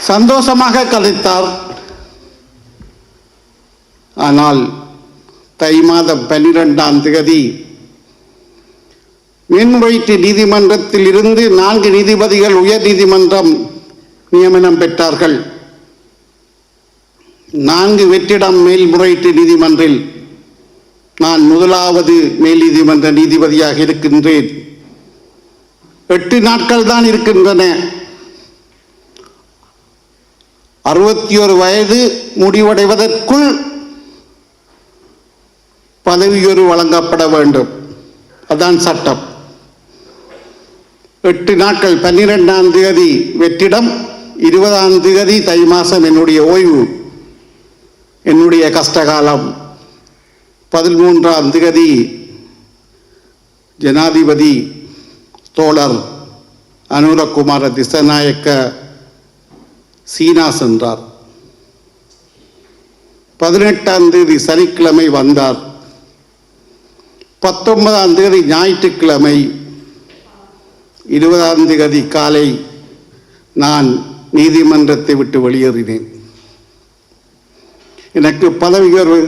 சந்தோஷமாக கதைத்தார். ஆனால் தை மாதம் 12ஆம் தேதி மேன்முறையீட்டு நீதிமன்றத்தில் இருந்து 4 நீதிபதிகள் உயர் நீதிமன்றம் நியமனம் பெற்றார்கள். 4 வெற்றிடம் மேல்முறையீட்டு நீதிமன்றில் நான் 1வது மேல் நீதிமன்ற நீதிபதியாக இருக்கின்றேன். 8 நாட்கள் தான் இருக்கின்றன. 61 வயது முடிவடைவதற்குள் பதவியுயர்வு வழங்கப்பட வேண்டும். அதான் சட்டம். 8 நாட்கள் 12ஆம் தேதி வெற்றிடம், 20ஆம் தேதி தை மாதம் என்னுடைய ஓய்வு, என்னுடைய கஷ்டகாலம். 13ஆம் தேதி ஜனாதிபதி தோழர் அனுரகுமார திசாநாயக்க சீனா சென்றார். 18ஆம் தேதி சனிக்கிழமை வந்தார். 19ஆம் தேதி ஞாயிற்றுக்கிழமை, 20ஆம் தேதி காலை நான் நீதிமன்றத்தை விட்டு வெளியேறினேன். எனக்கு பதவி உயர்வு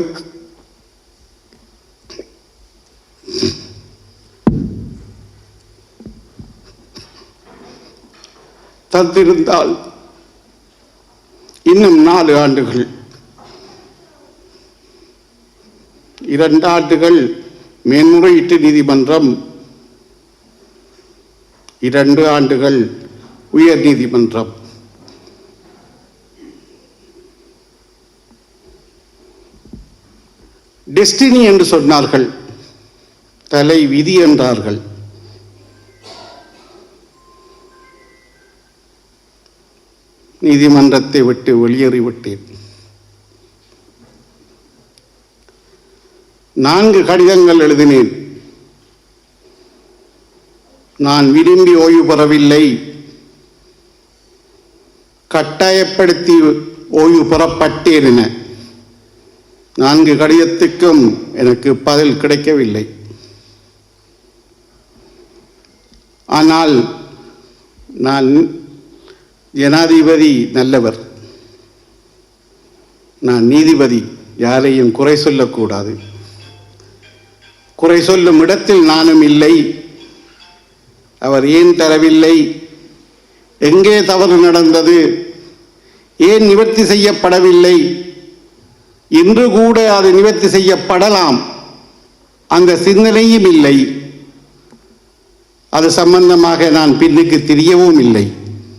தந்திருந்தால் இன்னும் 4 ஆண்டுகள், 2 ஆண்டுகள் மேன்முறையீட்டு நீதிமன்றம், 2 ஆண்டுகள் உயர் நீதிமன்றம். டெஸ்டினி என்று சொன்னார்கள், தலை விதி என்றார்கள். நீதிமன்றத்தை விட்டு வெளியேறிவிட்டேன். 4 கடிதங்கள் எழுதினேன். நான் விரும்பி ஓய்வு பெறவில்லை, கட்டாயப்படுத்தி ஓய்வு பெறப்பட்டேன் என 4 கடிதத்துக்கும் எனக்கு பதில் கிடைக்கவில்லை. ஆனால் நான் ஜனாதிபதி நல்லவர், நான் நீதிபதி, யாரையும் குறை சொல்லக்கூடாது. குறை சொல்லும் இடத்தில் நானும் இல்லை. அவர் ஏன் தரவில்லை, எங்கே தவறு நடந்தது, ஏன் நிவர்த்தி செய்யப்படவில்லை, இன்று கூட அது நிவர்த்தி செய்யப்படலாம், அந்த சிந்தனையும் இல்லை. அது சம்பந்தமாக நான் பின்னுக்கு தெரியவும் இல்லை.